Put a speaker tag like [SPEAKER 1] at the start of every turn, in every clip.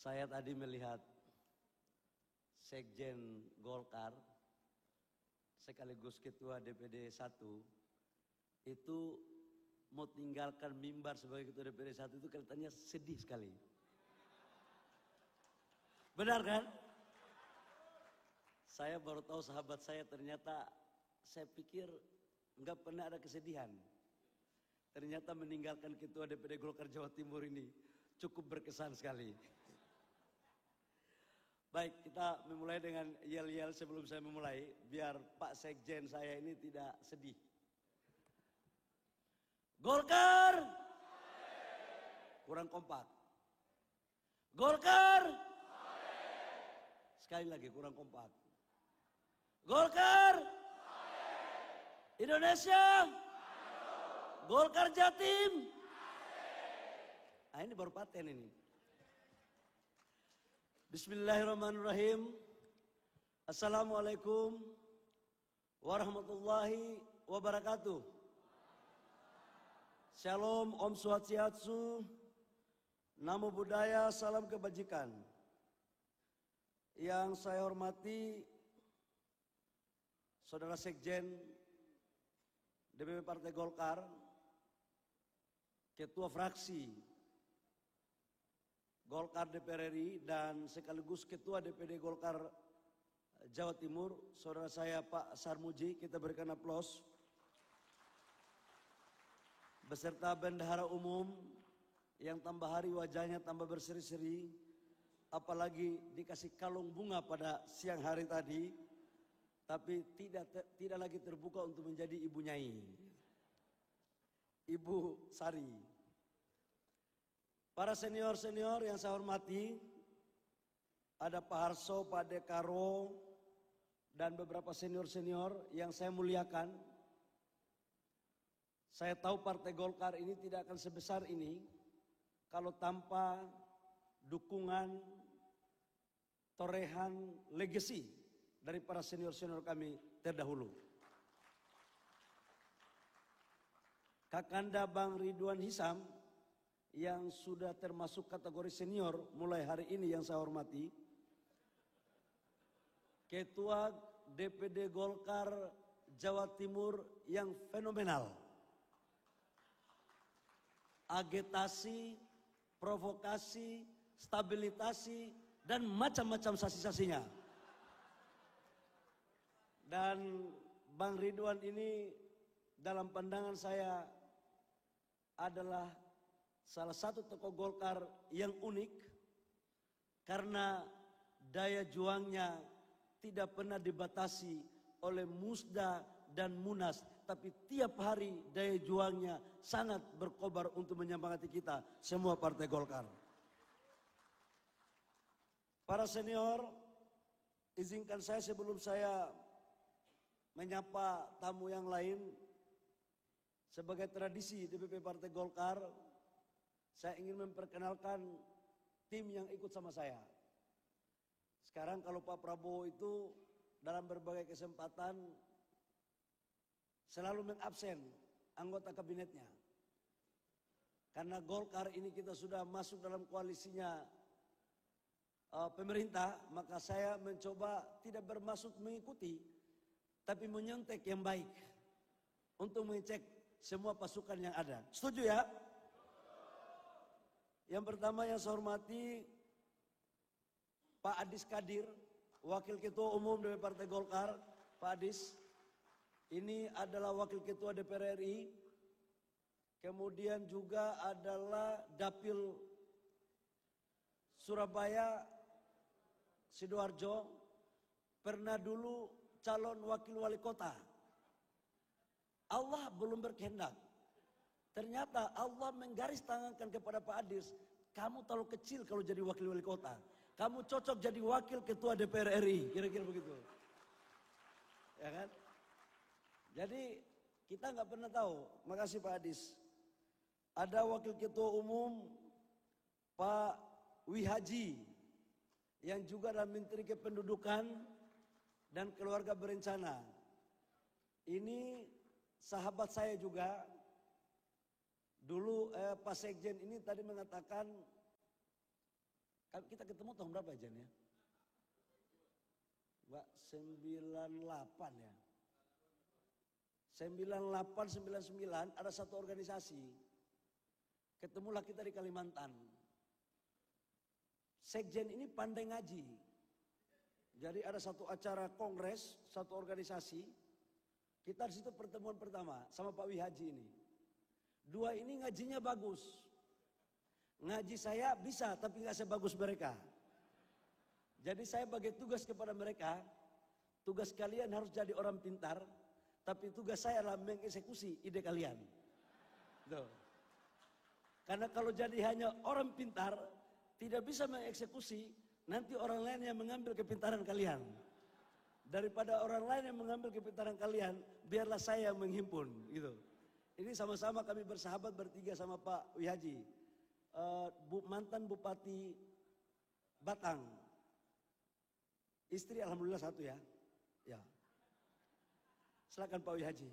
[SPEAKER 1] Saya tadi melihat Sekjen Golkar sekaligus Ketua DPD 1 itu mau tinggalkan mimbar sebagai Ketua DPD 1 itu kelihatannya sedih sekali. Benar kan? Saya baru tahu sahabat saya ternyata saya pikir nggak pernah ada kesedihan. Ternyata meninggalkan Ketua DPD Golkar Jawa Timur ini cukup berkesan sekali. Baik, kita memulai dengan yel-yel sebelum saya memulai, biar Pak Sekjen saya ini tidak sedih. Golkar! Kurang kompak. Golkar! Sekali lagi, kurang kompak. Golkar! Indonesia! Golkar Jatim! Nah, ini baru paten ini. Bismillahirrahmanirrahim. Assalamualaikum warahmatullahi wabarakatuh. Shalom, Om Swastiastu, Namo Buddhaya, salam kebajikan. Yang saya hormati Saudara Sekjen DPP Partai Golkar, Ketua Fraksi Golkar DPR RI dan sekaligus Ketua DPD Golkar Jawa Timur, saudara saya Pak Sarmuji, kita berikan aplaus. Beserta bendahara umum yang tambah hari wajahnya tambah berseri-seri, apalagi dikasih kalung bunga pada siang hari tadi, tapi tidak lagi terbuka untuk menjadi Ibu Nyai, Ibu Sari. Para senior-senior yang saya hormati, ada Pak Harso, Pak Dekaro, dan beberapa senior-senior yang saya muliakan. Saya tahu Partai Golkar ini tidak akan sebesar ini kalau tanpa dukungan, torehan, legacy dari para senior-senior kami terdahulu. Kakanda Bang Ridwan Hisam yang sudah termasuk kategori senior mulai hari ini yang saya hormati. Ketua DPD Golkar Jawa Timur yang fenomenal. Agitasi, provokasi, stabilitasi, dan macam-macam sasi-sasinya. Dan Bang Ridwan ini dalam pandangan saya adalah salah satu tokoh Golkar yang unik karena daya juangnya tidak pernah dibatasi oleh Musda dan Munas, tapi tiap hari daya juangnya sangat berkobar untuk menyemangati kita semua Partai Golkar. Para senior, izinkan saya sebelum saya menyapa tamu yang lain, sebagai tradisi DPP Partai Golkar, saya ingin memperkenalkan tim yang ikut sama saya. Sekarang kalau Pak Prabowo itu dalam berbagai kesempatan selalu mengabsen anggota kabinetnya. Karena Golkar ini kita sudah masuk dalam koalisinya pemerintah, maka saya mencoba tidak bermaksud mengikuti, tapi menyontek yang baik untuk mengecek semua pasukan yang ada. Setuju ya? Yang pertama yang saya hormati Pak Adis Kadir, Wakil Ketua Umum dari Partai Golkar. Pak Adis, ini adalah Wakil Ketua DPR RI. Kemudian juga adalah Dapil Surabaya, Sidoarjo. Pernah dulu calon Wakil Wali Kota. Allah belum berkehendak. Ternyata Allah menggaris tangankan kepada Pak Adis, kamu terlalu kecil kalau jadi wakil wali kota. Kamu cocok jadi wakil ketua DPR RI, kira-kira begitu. Ya kan? Jadi kita nggak pernah tahu. Makasih Pak Adis. Ada wakil ketua umum Pak Wihaji yang juga adalah Menteri Kependudukan dan Keluarga Berencana. Ini sahabat saya juga. Dulu Pak Sekjen ini tadi mengatakan Kita ketemu tahun berapa ya, Jan ya? Mbak, 98 ya. 98, 99 ada satu organisasi. Ketemulah kita di Kalimantan. Sekjen ini pandai ngaji. Jadi ada satu acara kongres, satu organisasi. Kita di situ pertemuan pertama sama Pak Wihaji ini. Dua ini ngajinya bagus. Ngaji saya bisa tapi nggak sebagus mereka. Jadi saya bagi tugas kepada mereka. Tugas kalian harus jadi orang pintar. Tapi tugas saya adalah mengeksekusi ide kalian. Tuh. Karena kalau jadi hanya orang pintar, tidak bisa mengeksekusi, nanti orang lain yang mengambil kepintaran kalian. Daripada orang lain yang mengambil kepintaran kalian, biarlah saya yang menghimpun. Gitu. Ini sama-sama kami bersahabat bertiga sama Pak Wihaji. Mantan Bupati Batang. Istri alhamdulillah satu ya. Ya. Silakan Pak Wihaji.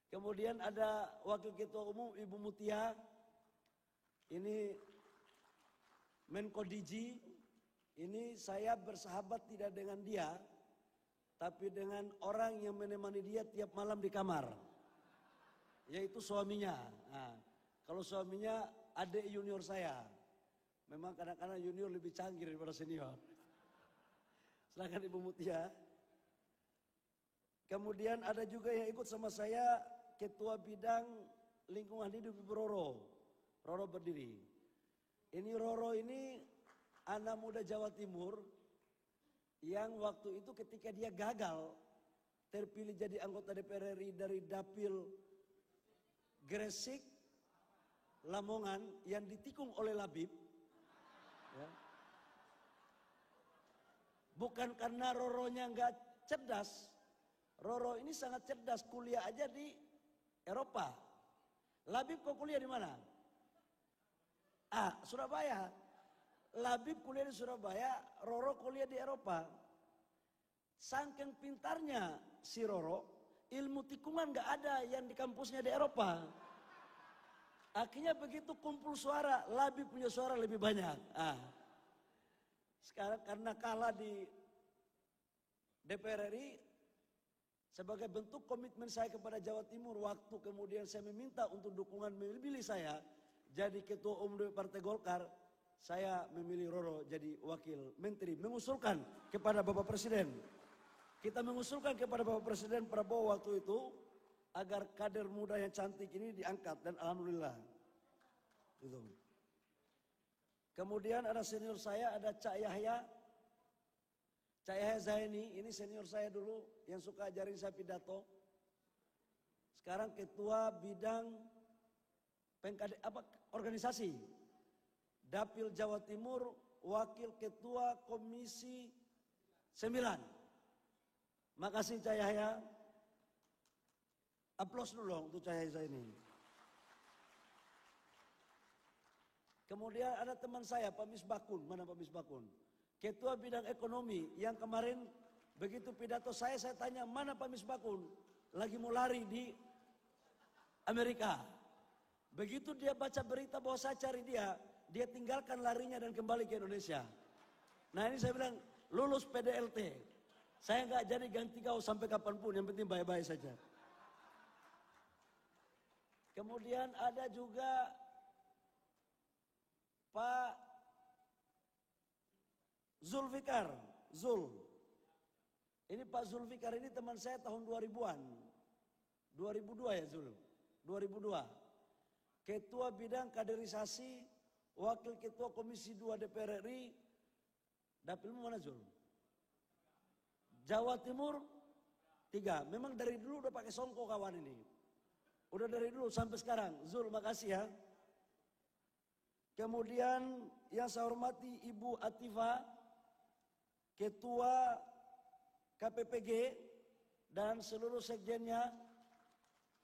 [SPEAKER 1] Kemudian ada Wakil Ketua Umum Ibu Mutia. Ini Menko Diji. Ini saya bersahabat tidak dengan dia, tapi dengan orang yang menemani dia tiap malam di kamar. Yaitu suaminya. Nah, kalau suaminya adik junior saya. Memang kadang-kadang junior lebih canggih daripada senior. Silakan Ibu Mutia. Kemudian ada juga yang ikut sama saya, Ketua Bidang Lingkungan Hidup Ibu Roro. Roro berdiri. Ini Roro ini anak muda Jawa Timur yang waktu itu ketika dia gagal terpilih jadi anggota DPR RI dari Dapil Gresik, Lamongan yang ditikung oleh Labib. Ya. Bukan karena Roronya nggak cerdas. Roro ini sangat cerdas, kuliah aja di Eropa. Labib kok kuliah di mana? Surabaya. Labib kuliah di Surabaya, Roro kuliah di Eropa. Saking pintarnya si Roro, ilmu tikungan nggak ada yang di kampusnya di Eropa. Akhirnya begitu kumpul suara, Labib punya suara lebih banyak. Sekarang karena kalah di DPR RI, sebagai bentuk komitmen saya kepada Jawa Timur, waktu kemudian saya meminta untuk dukungan memilih saya jadi Ketua Umum Partai Golkar, saya memilih Roro jadi Wakil Menteri, mengusulkan kepada Bapak Presiden. Kita mengusulkan kepada Bapak Presiden Prabowo waktu itu, agar kader muda yang cantik ini diangkat, dan alhamdulillah. Gitu. Kemudian ada senior saya, ada Cak Yahya. Cak Yahya Zaini, ini senior saya dulu yang suka ajarin saya pidato. Sekarang Ketua Bidang organisasi Dapil Jawa Timur, Wakil Ketua Komisi 9. Makasih Cak Yahya. Aplaus dulu dong untuk Cak Yahya Zaini. Kemudian ada teman saya Pak Misbakun, mana Pak Misbakun? Ketua Bidang Ekonomi yang kemarin begitu pidato saya tanya mana Pak Misbakun? Lagi mau lari di Amerika. Begitu dia baca berita bahwa saya cari dia tinggalkan larinya dan kembali ke Indonesia. Nah ini saya bilang lulus PDLT. Saya nggak jadi ganti kau sampai kapanpun, yang penting baik-baik saja. Kemudian ada juga Pak Zulfikar, Zul. Ini Pak Zulfikar ini teman saya tahun 2000-an. 2002 ya Zul, 2002. Ketua Bidang Kaderisasi, Wakil Ketua Komisi 2 DPR RI. Dapilmu mana Zul? Jawa Timur 3. Memang dari dulu udah pakai songkok kawan ini. Udah dari dulu sampai sekarang. Zul makasih ya. Kemudian yang saya hormati Ibu Atifa, Ketua KPPG dan seluruh sekjennya.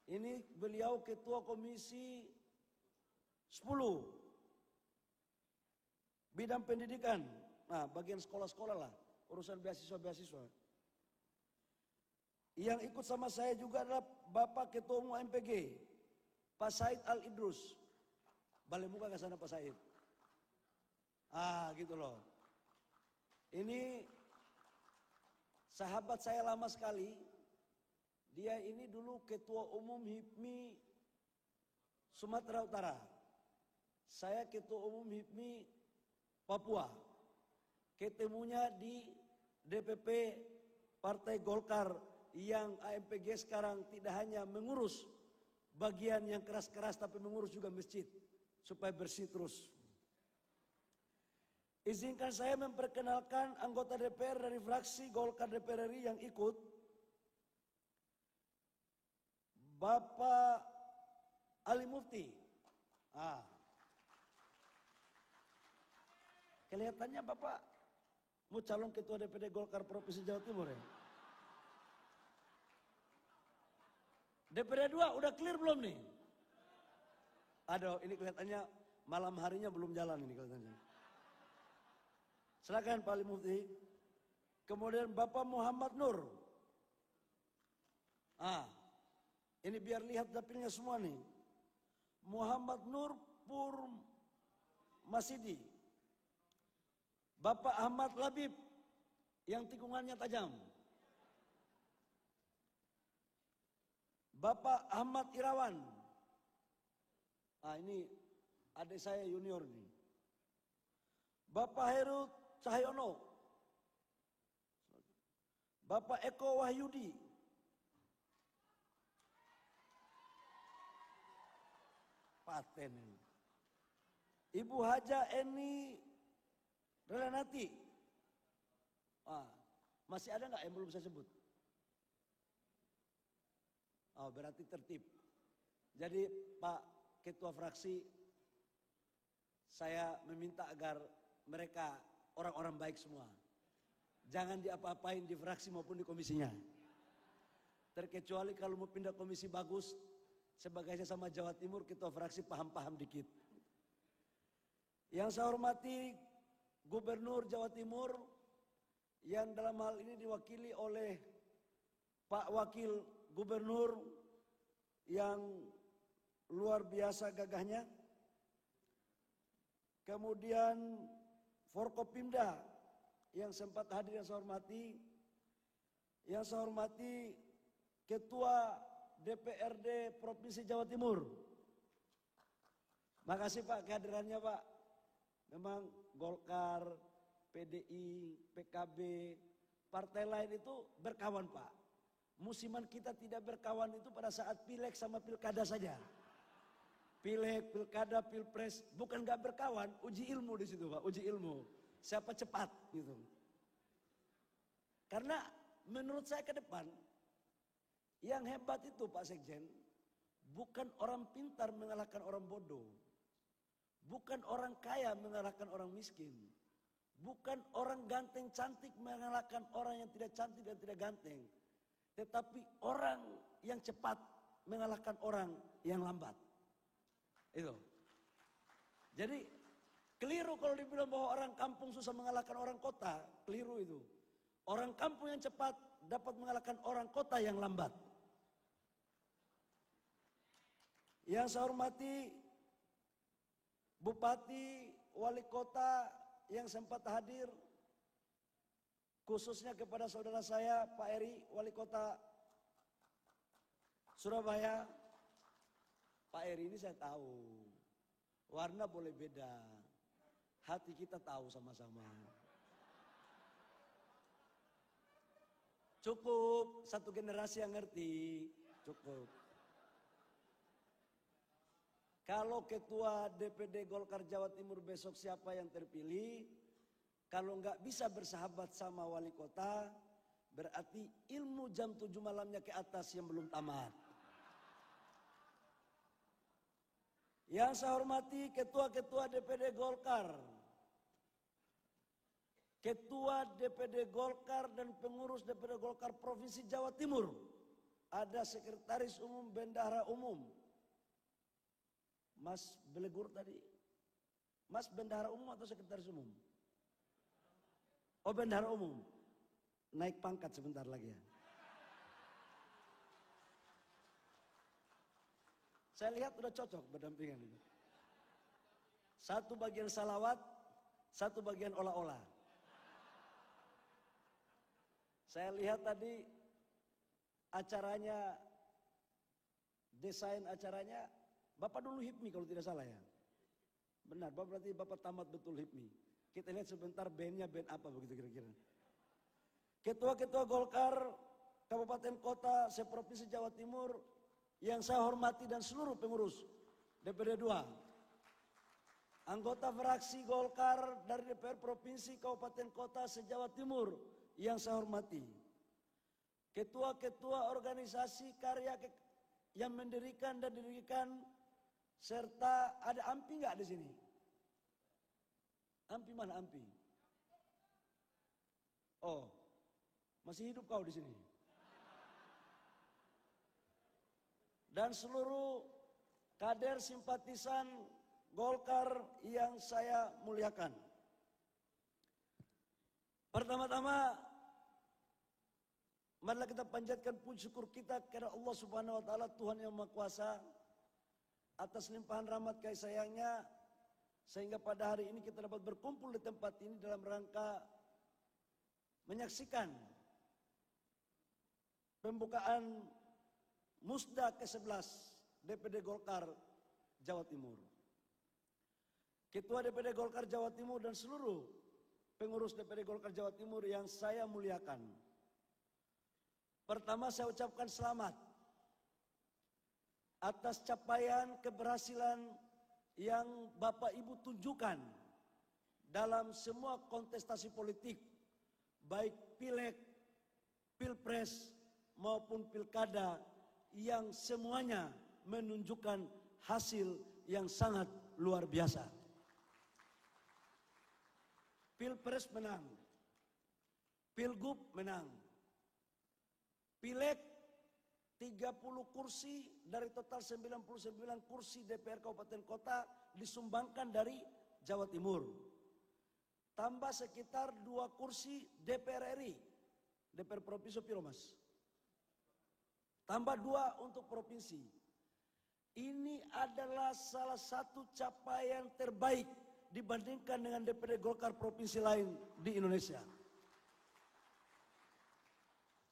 [SPEAKER 1] Ini beliau Ketua Komisi 10 Bidang Pendidikan. Nah bagian sekolah-sekolah lah, urusan beasiswa-beasiswa. Yang ikut sama saya juga adalah Bapak Ketua Umum MPG, Pak Said Al Idrus. Balik muka ke sana Pak Said. Gitu loh. Ini sahabat saya lama sekali. Dia ini dulu ketua umum HIPMI Sumatera Utara. Saya ketua umum HIPMI Papua. Ketemunya di DPP Partai Golkar yang AMPG sekarang tidak hanya mengurus bagian yang keras-keras tapi mengurus juga masjid supaya bersih terus. Izinkan saya memperkenalkan anggota DPR dari fraksi Golkar DPR RI yang ikut. Bapak Ali Mufti. Kelihatannya Bapak mau calon ketua DPD Golkar Provinsi Jawa Timur ya? DPD 2 udah clear belum nih? Aduh, ini kelihatannya malam harinya belum jalan ini kelihatannya. Silakan Pak Ali Mufti. Kemudian Bapak Muhammad Nur. Ini biar lihat dapilnya semua nih. Muhammad Nur Pur Masidi. Bapak Ahmad Labib yang tikungannya tajam. Bapak Ahmad Irawan. Ini adik saya junior nih. Bapak Heru Cahyono. Bapak Eko Wahyudi. Paten ini. Ibu Haja Eni Relanati. Masih ada nggak yang belum saya sebut? Berarti tertib. Jadi Pak Ketua Fraksi, saya meminta agar mereka orang-orang baik semua. Jangan diapa-apain di fraksi maupun di komisinya. Terkecuali kalau mau pindah komisi bagus, sebagai sesama Jawa Timur, Ketua Fraksi paham-paham dikit. Yang saya hormati Gubernur Jawa Timur, yang dalam hal ini diwakili oleh Pak Wakil Gubernur yang luar biasa gagahnya. Kemudian Forkopimda yang sempat hadir yang saya hormati. Yang saya hormati Ketua DPRD Provinsi Jawa Timur. Makasih Pak kehadirannya Pak. Memang Golkar, PDI, PKB, partai lain itu berkawan Pak. Musiman kita tidak berkawan itu pada saat pileg sama pilkada saja. Pileg, pilkada, pilpres, bukan gak berkawan, uji ilmu di situ Pak, uji ilmu. Siapa cepat gitu. Karena menurut saya ke depan, yang hebat itu Pak Sekjen, bukan orang pintar mengalahkan orang bodoh. Bukan orang kaya mengalahkan orang miskin. Bukan orang ganteng cantik mengalahkan orang yang tidak cantik dan tidak ganteng. Tetapi orang yang cepat mengalahkan orang yang lambat. Itu. Jadi keliru kalau dibilang bahwa orang kampung susah mengalahkan orang kota. Keliru itu. Orang kampung yang cepat dapat mengalahkan orang kota yang lambat. Yang saya hormati Bupati, Wali Kota yang sempat hadir, khususnya kepada saudara saya Pak Eri, Wali Kota Surabaya. Pak Eri ini saya tahu, warna boleh beda, hati kita tahu sama-sama. Cukup, satu generasi yang ngerti, cukup. Kalau ketua DPD Golkar Jawa Timur besok siapa yang terpilih, kalau nggak bisa bersahabat sama wali kota, berarti ilmu jam 7 malamnya ke atas yang belum tamat. Yang saya hormati ketua-ketua DPD Golkar, ketua DPD Golkar dan pengurus DPD Golkar Provinsi Jawa Timur, ada sekretaris umum, bendahara umum, Mas Belegur tadi. Mas bendahara umum atau sekretaris umum? Oh bendahara umum. Naik pangkat sebentar lagi ya. Saya lihat udah cocok berdampingan ini. Satu bagian salawat, satu bagian olah-olah. Saya lihat tadi acaranya, desain acaranya, Bapak dulu HIPMI kalau tidak salah ya. Benar, berarti Bapak tamat betul HIPMI. Kita lihat sebentar bandnya band apa begitu kira-kira. Ketua-ketua Golkar, Kabupaten Kota, seprovinsi Jawa Timur, yang saya hormati dan seluruh pengurus DPD 2. Anggota fraksi Golkar dari DPR Provinsi Kabupaten Kota se-Jawa Timur yang saya hormati. Ketua-ketua organisasi karya yang mendirikan dan didirikan, serta ada AMPI nggak di sini? AMPI mana AMPI? Oh, masih hidup kau di sini. Dan seluruh kader simpatisan Golkar yang saya muliakan. Pertama-tama, marilah kita panjatkan puji syukur kita kepada Allah Subhanahu wa taala, Tuhan yang Maha Kuasa, atas limpahan rahmat kasih sayangnya sehingga pada hari ini kita dapat berkumpul di tempat ini dalam rangka menyaksikan pembukaan Musda ke-11 DPD Golkar Jawa Timur. Ketua DPD Golkar Jawa Timur dan seluruh pengurus DPD Golkar Jawa Timur yang saya muliakan. Pertama, saya ucapkan selamat atas capaian keberhasilan yang Bapak Ibu tunjukkan dalam semua kontestasi politik, baik pileg, pilpres maupun pilkada, yang semuanya menunjukkan hasil yang sangat luar biasa. Pilpres menang, Pilgub menang, Pileg 30 kursi dari total 99 kursi DPR Kabupaten Kota disumbangkan dari Jawa Timur. Tambah sekitar 2 kursi DPR RI, DPR Provinsi Piro Mas. Tambah 2 untuk provinsi. Ini adalah salah satu capaian terbaik dibandingkan dengan DPD Golkar provinsi lain di Indonesia.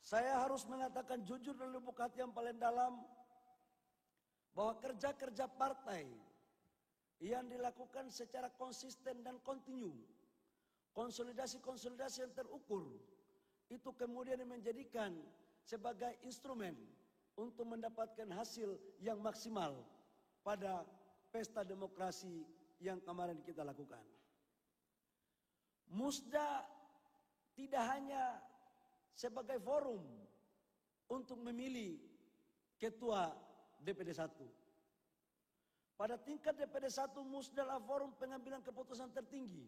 [SPEAKER 1] Saya harus mengatakan jujur dan lubuk hati yang paling dalam bahwa kerja-kerja partai yang dilakukan secara konsisten dan kontinu, konsolidasi-konsolidasi yang terukur, itu kemudian menjadikan sebagai instrumen untuk mendapatkan hasil yang maksimal pada pesta demokrasi yang kemarin kita lakukan. Musda tidak hanya sebagai forum untuk memilih ketua DPD 1. Pada tingkat DPD 1, Musda adalah forum pengambilan keputusan tertinggi.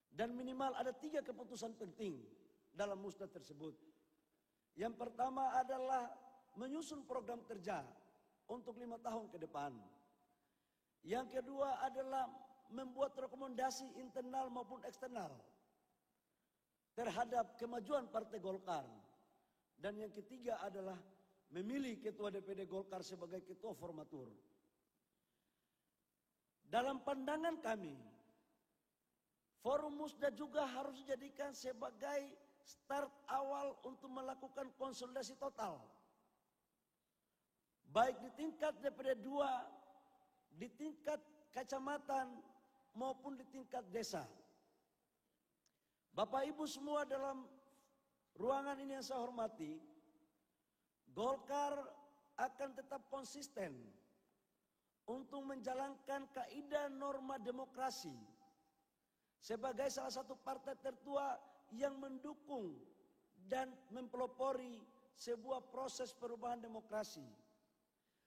[SPEAKER 1] Dan minimal ada 3 keputusan penting dalam Musda tersebut. Yang pertama adalah menyusun program kerja untuk 5 tahun ke depan. Yang kedua adalah membuat rekomendasi internal maupun eksternal terhadap kemajuan Partai Golkar. Dan yang ketiga adalah memilih ketua DPD Golkar sebagai ketua formatur. Dalam pandangan kami, Forum Musda juga harus dijadikan sebagai start awal untuk melakukan konsolidasi total. Baik di tingkat DPD 2, di tingkat kecamatan maupun di tingkat desa. Bapak Ibu semua dalam ruangan ini yang saya hormati, Golkar akan tetap konsisten untuk menjalankan kaidah norma demokrasi sebagai salah satu partai tertua yang mendukung dan mempelopori sebuah proses perubahan demokrasi.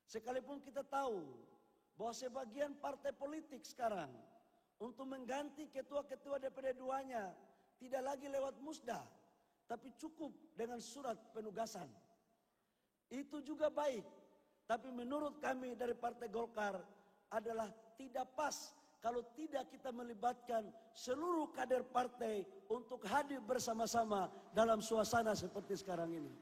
[SPEAKER 1] Sekalipun kita tahu bahwa sebagian partai politik sekarang untuk mengganti ketua-ketua DPD 2-nya tidak lagi lewat musda, tapi cukup dengan surat penugasan. Itu juga baik, tapi menurut kami dari Partai Golkar adalah tidak pas kalau tidak kita melibatkan seluruh kader partai untuk hadir bersama-sama dalam suasana seperti sekarang ini.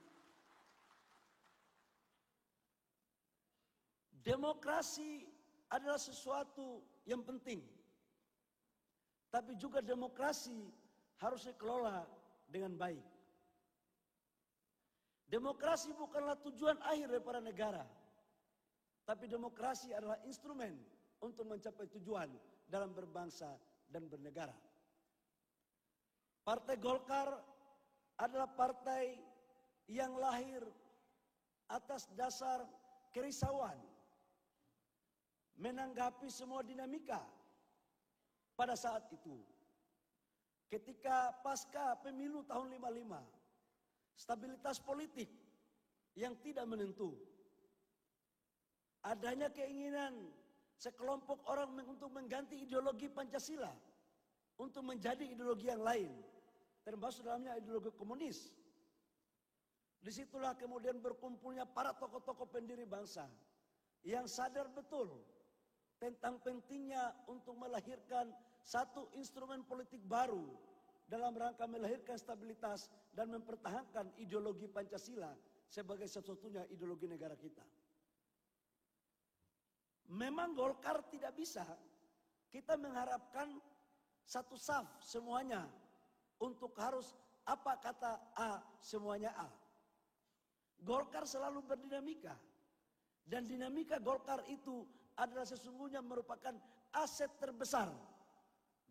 [SPEAKER 1] Demokrasi adalah sesuatu yang penting. Tapi juga demokrasi harus dikelola dengan baik. Demokrasi bukanlah tujuan akhir daripada negara. Tapi demokrasi adalah instrumen untuk mencapai tujuan dalam berbangsa dan bernegara. Partai Golkar adalah partai yang lahir atas dasar kerisauan, menanggapi semua dinamika pada saat itu. Ketika pasca pemilu tahun 55, stabilitas politik yang tidak menentu, adanya keinginan sekelompok orang untuk mengganti ideologi Pancasila untuk menjadi ideologi yang lain, termasuk dalamnya ideologi komunis. Disitulah kemudian berkumpulnya para tokoh-tokoh pendiri bangsa yang sadar betul tentang pentingnya untuk melahirkan satu instrumen politik baru dalam rangka melahirkan stabilitas dan mempertahankan ideologi Pancasila sebagai satu-satunya ideologi negara kita. Memang Golkar tidak bisa kita mengharapkan satu saf semuanya untuk harus apa kata A semuanya A. Golkar selalu berdinamika, dan dinamika Golkar itu adalah sesungguhnya merupakan aset terbesar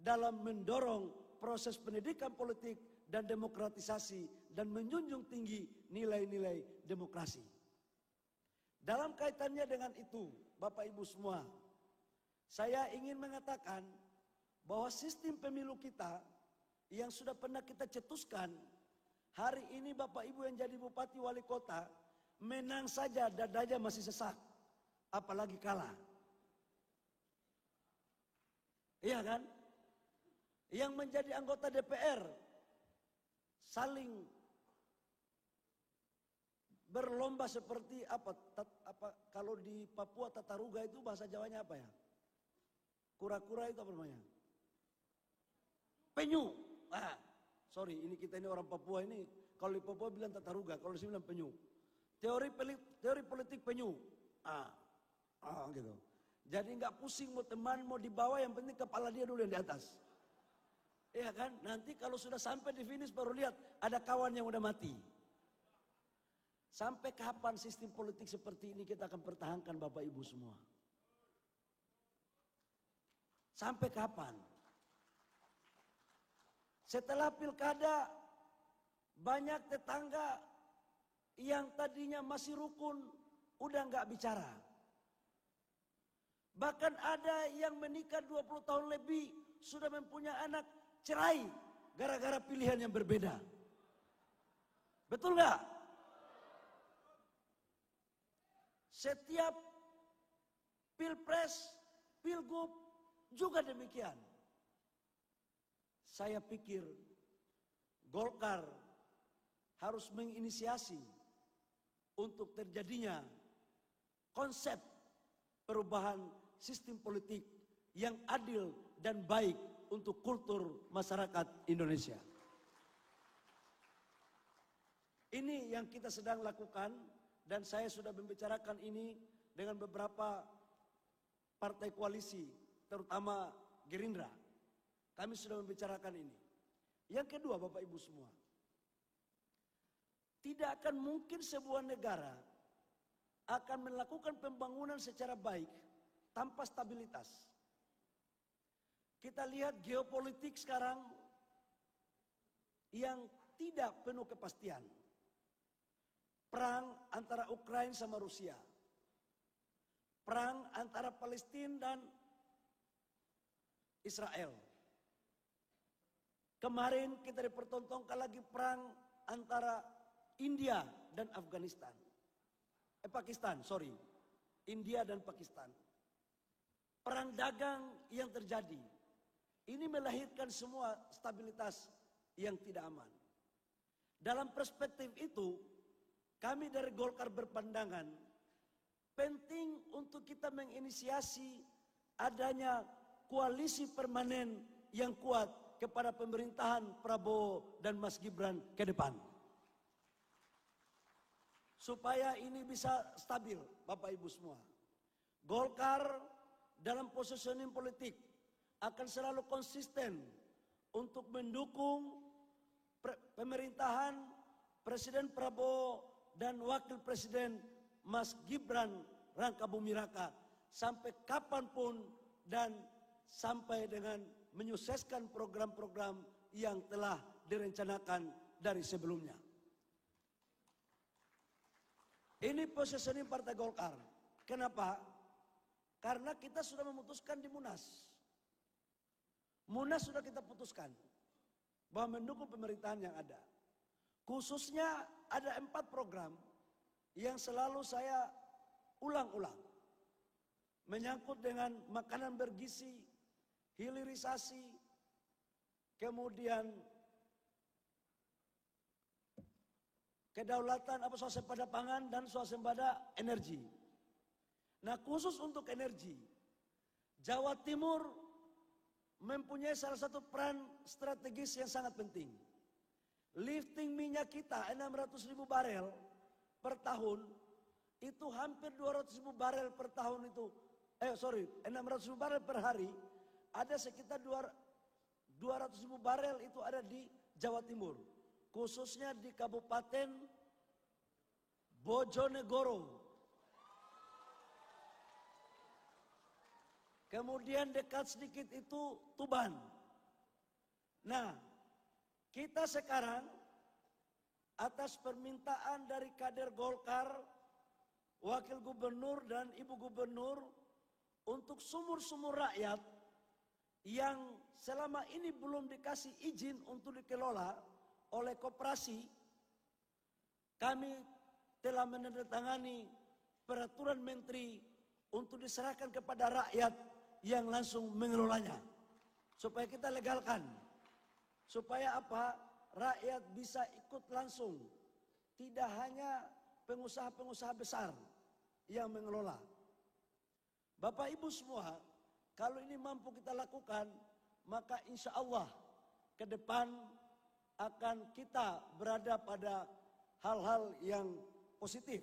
[SPEAKER 1] dalam mendorong proses pendidikan politik dan demokratisasi dan menjunjung tinggi nilai-nilai demokrasi. Dalam kaitannya dengan itu, Bapak Ibu semua, saya ingin mengatakan bahwa sistem pemilu kita yang sudah pernah kita cetuskan, hari ini Bapak Ibu yang jadi bupati wali kota, menang saja dadanya masih sesak, apalagi kalah. Iya kan? Yang menjadi anggota DPR saling berlomba seperti apa kalau di Papua tataruga itu bahasa Jawanya apa ya? Kura-kura itu apa namanya? Penyu. Sorry, ini kita ini orang Papua ini, kalau di Papua bilang tataruga, kalau di sini bilang penyu. Teori politik penyu. Gitu. Jadi nggak pusing mau teman mau di bawah, yang penting kepala dia dulu yang di atas. Iya kan? Nanti kalau sudah sampai di finish baru lihat ada kawan yang udah mati. Sampai kapan sistem politik seperti ini kita akan pertahankan Bapak Ibu semua? Sampai kapan? Setelah pilkada, banyak tetangga yang tadinya masih rukun, udah nggak bicara. Bahkan ada yang menikah 20 tahun lebih, sudah mempunyai anak, cerai, gara-gara pilihan yang berbeda. Betul nggak? Setiap pilpres, pilgub juga demikian. Saya pikir Golkar harus menginisiasi untuk terjadinya konsep perubahan sistem politik yang adil dan baik untuk kultur masyarakat Indonesia. Ini yang kita sedang lakukan, dan saya sudah membicarakan ini dengan beberapa partai koalisi, terutama Gerindra. Kami sudah membicarakan ini. Yang kedua, Bapak Ibu semua, tidak akan mungkin sebuah negara akan melakukan pembangunan secara baik tanpa stabilitas. Kita lihat geopolitik sekarang yang tidak penuh kepastian. Perang antara Ukraina sama Rusia. Perang antara Palestina dan Israel. Kemarin kita dipertontonkan lagi perang antara India dan Afghanistan. Pakistan, sorry. India dan Pakistan. Perang dagang yang terjadi. Ini melahirkan semua stabilitas yang tidak aman. Dalam perspektif itu, kami dari Golkar berpandangan penting untuk kita menginisiasi adanya koalisi permanen yang kuat kepada pemerintahan Prabowo dan Mas Gibran ke depan. Supaya ini bisa stabil, Bapak Ibu semua. Golkar dalam positioning politik akan selalu konsisten untuk mendukung pemerintahan Presiden Prabowo dan Wakil Presiden Mas Gibran Rakabuming Raka sampai kapanpun dan sampai dengan menyukseskan program-program yang telah direncanakan dari sebelumnya. Ini positioning Partai Golkar. Kenapa? Karena kita sudah memutuskan di Munas. Munas sudah kita putuskan bahwa mendukung pemerintahan yang ada. Khususnya ada 4 program yang selalu saya ulang-ulang. Menyangkut dengan makanan bergizi, hilirisasi, kemudian kedaulatan swasembada pangan dan swasembada energi. Nah, khusus untuk energi, Jawa Timur mempunyai salah satu peran strategis yang sangat penting. Lifting minyak kita 600.000 barel per tahun, itu hampir 200.000 barel per tahun itu. 600.000 barel per hari, ada sekitar 200.000 barel itu ada di Jawa Timur. Khususnya di Kabupaten Bojonegoro. Kemudian dekat sedikit itu Tuban. Nah, kita sekarang atas permintaan dari kader Golkar, Wakil Gubernur dan Ibu Gubernur untuk sumur-sumur rakyat yang selama ini belum dikasih izin untuk dikelola oleh koperasi, kami telah menandatangani peraturan menteri untuk diserahkan kepada rakyat yang langsung mengelolanya. Supaya kita legalkan. Supaya apa? Rakyat bisa ikut langsung. Tidak hanya pengusaha-pengusaha besar yang mengelola. Bapak Ibu semua, kalau ini mampu kita lakukan, maka insya Allah ke depan akan kita berada pada hal-hal yang positif.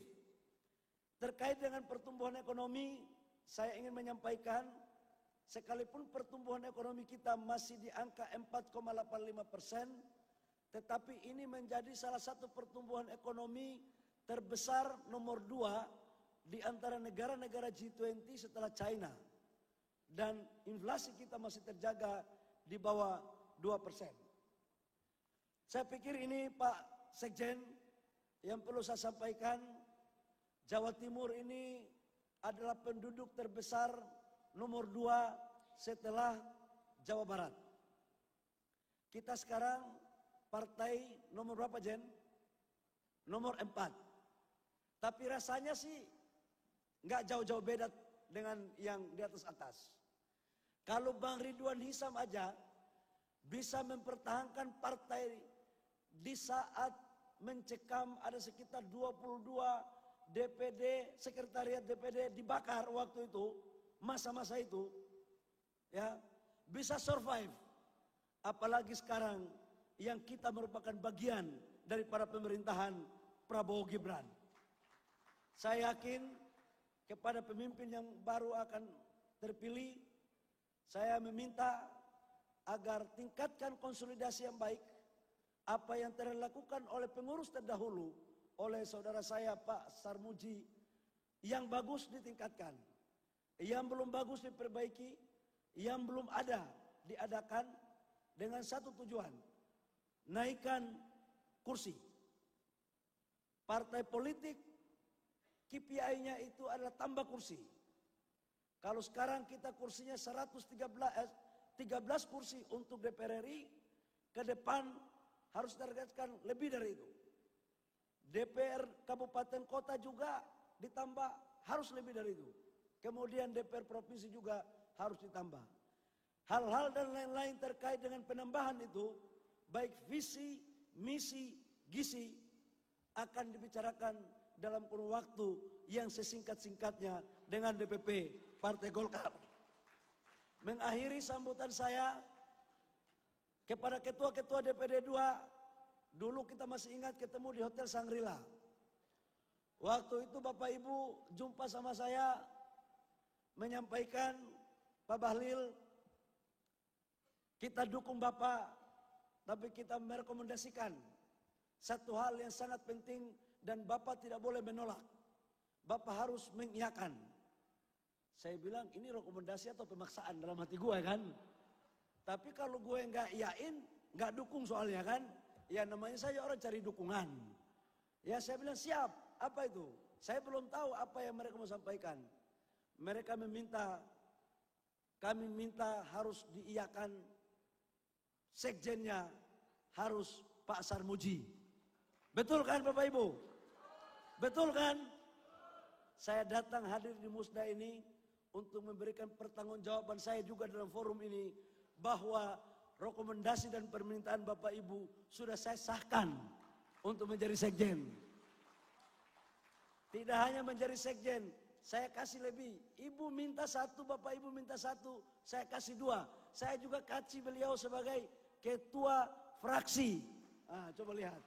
[SPEAKER 1] Terkait dengan pertumbuhan ekonomi, saya ingin menyampaikan, sekalipun pertumbuhan ekonomi kita masih di angka 4,85%, tetapi ini menjadi salah satu pertumbuhan ekonomi terbesar nomor 2 di antara negara-negara G20 setelah China. Dan inflasi kita masih terjaga di bawah 2%. Saya pikir ini Pak Sekjen yang perlu saya sampaikan, Jawa Timur ini adalah penduduk terbesar nomor 2 setelah Jawa Barat. Kita sekarang partai nomor berapa, Jen? Nomor 4. Tapi rasanya sih nggak jauh-jauh beda dengan yang di atas. Kalau Bang Ridwan Hisam aja bisa mempertahankan partai di saat mencekam ada sekitar 22 DPD, sekretariat DPD dibakar waktu itu, masa-masa itu, ya, bisa survive. Apalagi sekarang yang kita merupakan bagian daripada pemerintahan Prabowo Gibran. Saya yakin kepada pemimpin yang baru akan terpilih, saya meminta agar tingkatkan konsolidasi yang baik. Apa yang telah dilakukan oleh pengurus terdahulu, oleh saudara saya Pak Sarmuji, yang bagus ditingkatkan, yang belum bagus diperbaiki, yang belum ada diadakan dengan satu tujuan, naikkan kursi. Partai politik KPI-nya itu adalah tambah kursi. Kalau sekarang kita kursinya 13 kursi untuk DPR RI, ke depan harus targetkan lebih dari itu. DPR kabupaten kota juga ditambah, harus lebih dari itu. Kemudian DPR provinsi juga harus ditambah. Hal-hal dan lain-lain terkait dengan penambahan itu, baik visi, misi, gizi, akan dibicarakan dalam kurun waktu yang sesingkat-singkatnya dengan DPP Partai Golkar. Mengakhiri sambutan saya kepada ketua-ketua DPD 2, dulu kita masih ingat ketemu di Hotel Shangri-La. Waktu itu Bapak Ibu jumpa sama saya, menyampaikan, Pak Bahlil, Kita dukung Bapak, tapi kita merekomendasikan satu hal yang sangat penting dan Bapak tidak boleh menolak. Bapak harus mengiyakan. Saya bilang ini rekomendasi atau pemaksaan dalam hati gue kan. Tapi kalau gue nggak iyain, nggak dukung soalnya kan. Ya namanya saja orang cari dukungan. Ya saya bilang siap, apa itu? Saya belum tahu apa yang mereka mau sampaikan. Mereka meminta, kami minta harus diiyakan sekjennya harus Pak Sarmuji. Betul kan Bapak Ibu? Betul kan? Saya datang hadir di musda ini untuk memberikan pertanggungjawaban saya juga dalam forum ini bahwa rekomendasi dan permintaan Bapak Ibu sudah saya sahkan untuk menjadi sekjen. Tidak hanya menjadi sekjen, saya kasih lebih. Ibu minta satu, Bapak Ibu minta satu, saya kasih dua. Saya juga kasih beliau sebagai ketua fraksi. Coba lihat.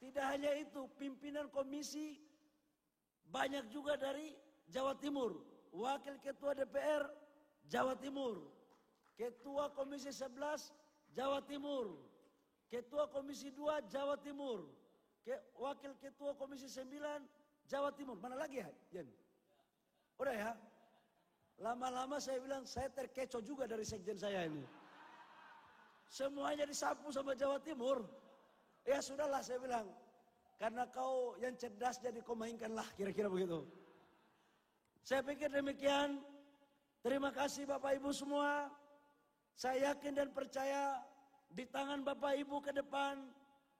[SPEAKER 1] Tidak hanya itu, pimpinan komisi banyak juga dari Jawa Timur. Wakil Ketua DPR Jawa Timur. Ketua Komisi 11 Jawa Timur. Ketua Komisi 2 Jawa Timur. Wakil Ketua Komisi 9 Jawa Timur. Mana lagi ya, Jen? Udah ya? Lama-lama saya bilang saya terkecoh juga dari sekjen saya ini. Semuanya disapu sama Jawa Timur. Ya sudahlah saya bilang. Karena kau yang cerdas jadi kau mainkanlah, kira-kira begitu. Saya pikir demikian. Terima kasih Bapak Ibu semua. Saya yakin dan percaya di tangan Bapak Ibu ke depan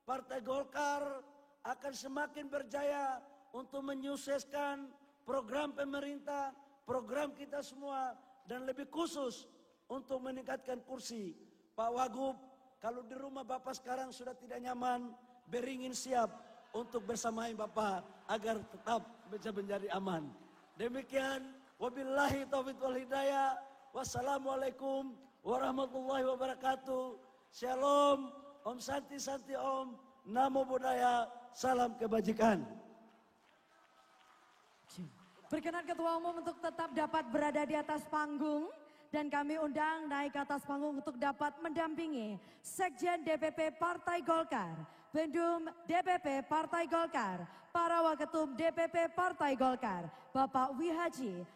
[SPEAKER 1] Partai Golkar akan semakin berjaya untuk menyukseskan program pemerintah, program kita semua, dan lebih khusus untuk meningkatkan kursi. Pak Wagub, kalau di rumah Bapak sekarang sudah tidak nyaman, beringin siap untuk bersamai Bapak agar tetap bisa menjadi aman. Demikian, wabillahi taufiq wal hidayah. Wassalamualaikum warahmatullahi wabarakatuh. Shalom, Om Santi Santi Om, Namo Buddhaya, salam kebajikan.
[SPEAKER 2] Berkenan Ketua Umum untuk tetap dapat berada di atas panggung. Dan kami undang naik ke atas panggung untuk dapat mendampingi Sekjen DPP Partai Golkar, Bendum DPP Partai Golkar, para Waketum DPP Partai Golkar, Bapak Wihaji